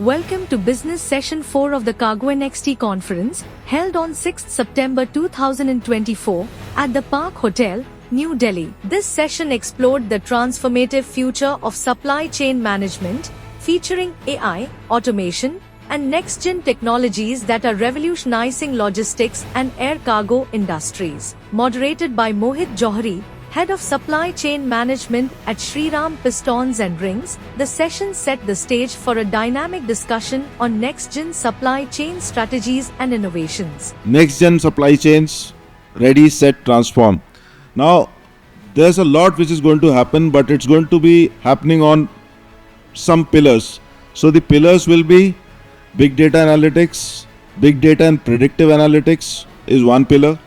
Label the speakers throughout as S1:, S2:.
S1: Welcome to Business Session 4 of the Cargo NXT conference, held on 6th September 2024 at the Park Hotel, New Delhi. This session explored the transformative future of supply chain management, featuring AI, automation, and next-gen technologies that are revolutionizing logistics and air cargo industries. Moderated by Mohit Johari, Head of Supply Chain Management at Shriram Pistons and Rings, the session set the stage for a dynamic discussion on next-gen supply chain strategies and innovations.
S2: Next-gen supply chains, ready, set, transform. Now, there's a lot which is going to happen, but it's going to be happening on some pillars. So the pillars will be big data analytics, big data and predictive analytics is one pillar.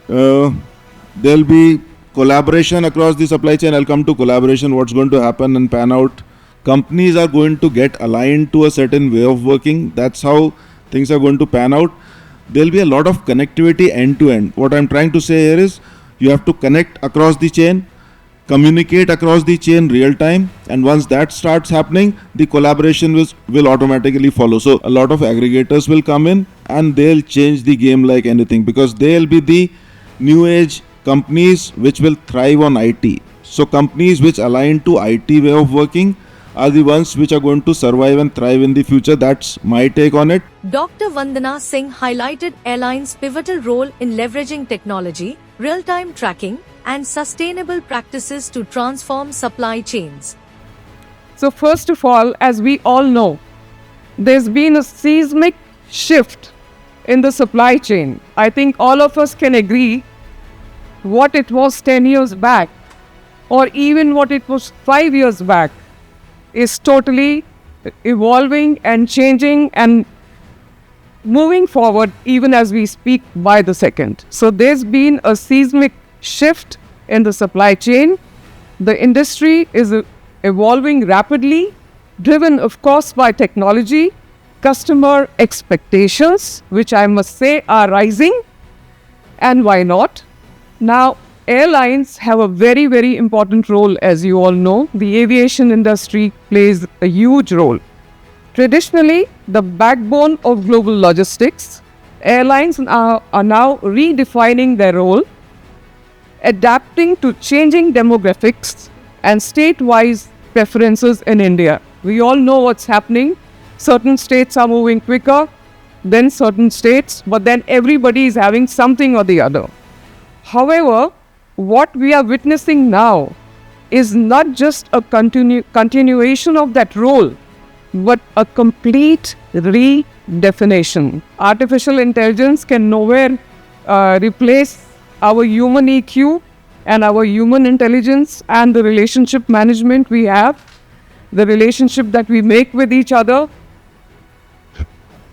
S2: There'll be collaboration across the supply chain. I'll come to collaboration, what's going to happen and pan out. Companies are going to get aligned to a certain way of working. That's how things are going to pan out. There'll be a lot of connectivity end to end. What I'm trying to say here is you have to connect across the chain, communicate across the chain real time, and once that starts happening, the collaboration will automatically follow. So a lot of aggregators will come in and they'll change the game like anything, because they'll be the new age companies which will thrive on IT. So companies which align to IT way of working are the ones which are going to survive and thrive in the future. That's my take on it.
S1: Dr. Vandana Singh highlighted airlines' pivotal role in leveraging technology, real-time tracking, and sustainable practices to transform supply chains.
S3: So first of all, as we all know, there's been a seismic shift in the supply chain. I think all of us can agree what it was 10 years back or even what it was 5 years back is totally evolving and changing and moving forward even as we speak by the second. So there's been a seismic shift in the supply chain. The industry is evolving rapidly, driven of course by technology, customer expectations, which I must say are rising, and why not? Now, airlines have a very, very important role, as you all know. The aviation industry plays a huge role. Traditionally, the backbone of global logistics, airlines are now redefining their role, adapting to changing demographics and state-wise preferences in India. We all know what's happening. Certain states are moving quicker than certain states, but then everybody is having something or the other. However, what we are witnessing now is not just a continuation of that role, but a complete redefinition. Artificial intelligence can nowhere replace our human EQ and our human intelligence and the relationship management we have, the relationship that we make with each other,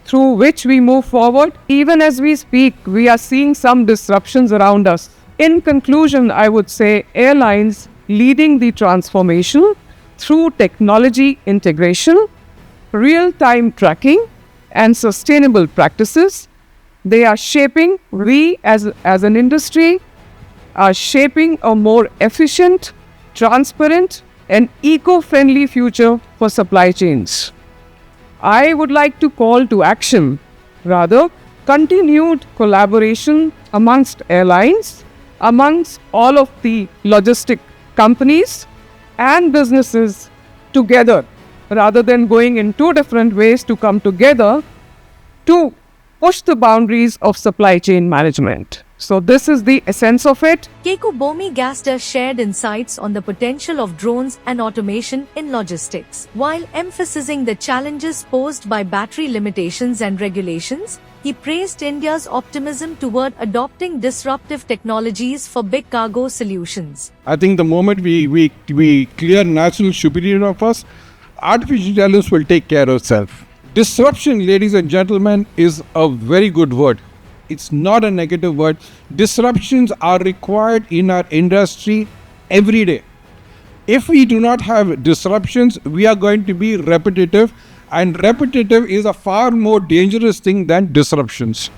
S3: through which we move forward. Even as we speak, we are seeing some disruptions around us. In conclusion, I would say airlines leading the transformation through technology integration, real-time tracking, and sustainable practices. They are shaping, we as an industry, are shaping a more efficient, transparent, and eco-friendly future for supply chains. I would like to call to action, rather, continued collaboration amongst airlines, amongst all of the logistic companies and businesses together, rather than going in two different ways, to come together to push the boundaries of supply chain management. So this is the essence of it.
S1: Keku Bomi Gaster shared insights on the potential of drones and automation in logistics. While emphasizing the challenges posed by battery limitations and regulations, he praised India's optimism toward adopting disruptive technologies for big cargo solutions.
S4: I think the moment we clear national superiority of us, artificial intelligence will take care of itself. Disruption, ladies and gentlemen, is a very good word. It's not a negative word. Disruptions are required in our industry every day. If we do not have disruptions, we are going to be repetitive, and repetitive is a far more dangerous thing than disruptions.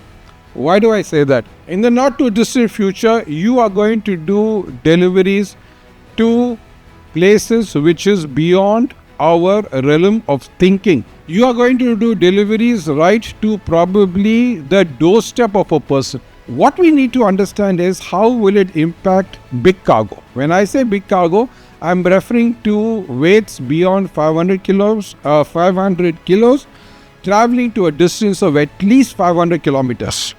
S4: Why do I say that? In the not too distant future, you are going to do deliveries to places which is beyond our realm of thinking. You are going to do deliveries right to probably the doorstep of a person. What we need to understand is how will it impact big cargo. When I say big cargo, I'm referring to weights beyond 500 kilos, traveling to a distance of at least 500 kilometers.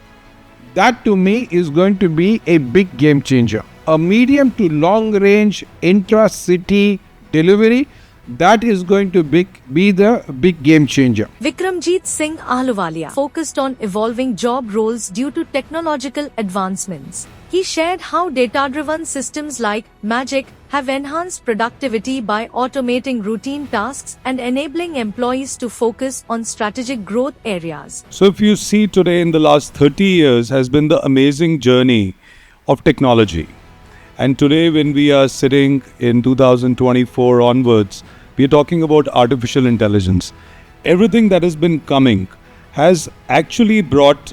S4: That to me is going to be a big game changer. A medium to long range intra-city delivery, that is going to be the big game changer.
S1: Vikramjit Singh Ahluwalia focused on evolving job roles due to technological advancements. He shared how data-driven systems like Magic have enhanced productivity by automating routine tasks and enabling employees to focus on strategic growth areas.
S5: So if you see today in the last 30 years has been the amazing journey of technology. And today when we are sitting in 2024 onwards, we are talking about artificial intelligence. Everything that has been coming has actually brought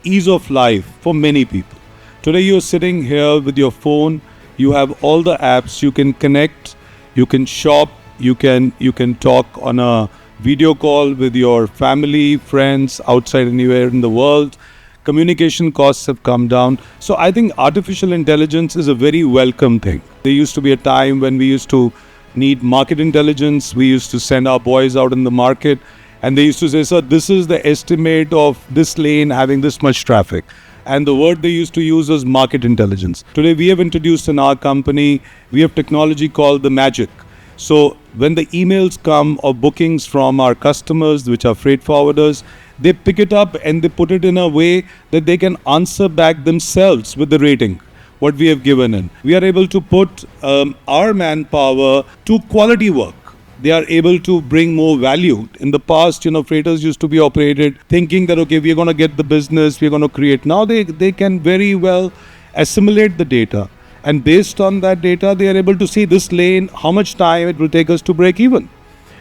S5: ease of life for many people. Today you're sitting here with your phone, you have all the apps, you can connect, you can shop, you can talk on a video call with your family, friends outside anywhere in the world. Communication costs have come down. So I think artificial intelligence is a very welcome thing. There used to be a time when we used to need market intelligence. We used to send our boys out in the market and they used to say, sir, this is the estimate of this lane having this much traffic. And the word they used to use was market intelligence. Today we have introduced in our company, we have technology called the Magic. So when the emails come or bookings from our customers, which are freight forwarders, they pick it up and they put it in a way that they can answer back themselves with the rating, what we have given in. We are able to put our manpower to quality work. They are able to bring more value. In the past, freighters used to be operated thinking that, okay, we are going to get the business, we are going to create. Now they can very well assimilate the data. And based on that data, they are able to see this lane, how much time it will take us to break even.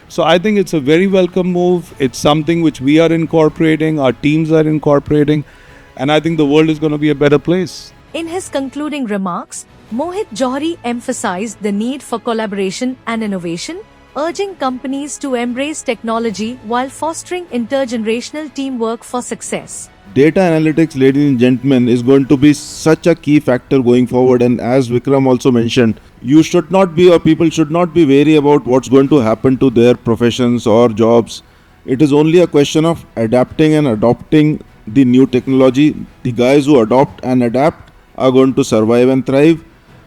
S5: So I think it's a very welcome move. It's something which we are incorporating, our teams are incorporating, and I think the world is going to be a better place.
S1: In his concluding remarks, Mohit Johri emphasized the need for collaboration and innovation, urging companies to embrace technology while fostering intergenerational teamwork for success.
S2: Data analytics, ladies and gentlemen, is going to be such a key factor going forward. And as Vikram also mentioned, you should not be, or people should not be wary about what's going to happen to their professions or jobs. It is only a question of adapting and adopting the new technology. The guys who adopt and adapt are going to survive and thrive.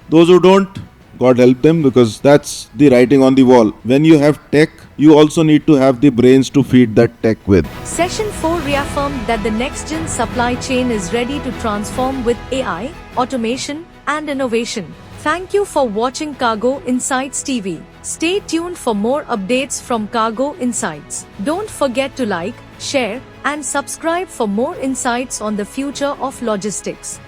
S2: Those who don't, God help them, because that's the writing on the wall. When you have tech, you also need to have the brains to feed that tech with.
S1: Session 4 reaffirmed that the next-gen supply chain is ready to transform with AI, automation, and innovation. Thank you for watching Cargo Insights TV. Stay tuned for more updates from Cargo Insights. Don't forget to like, share, and subscribe for more insights on the future of logistics.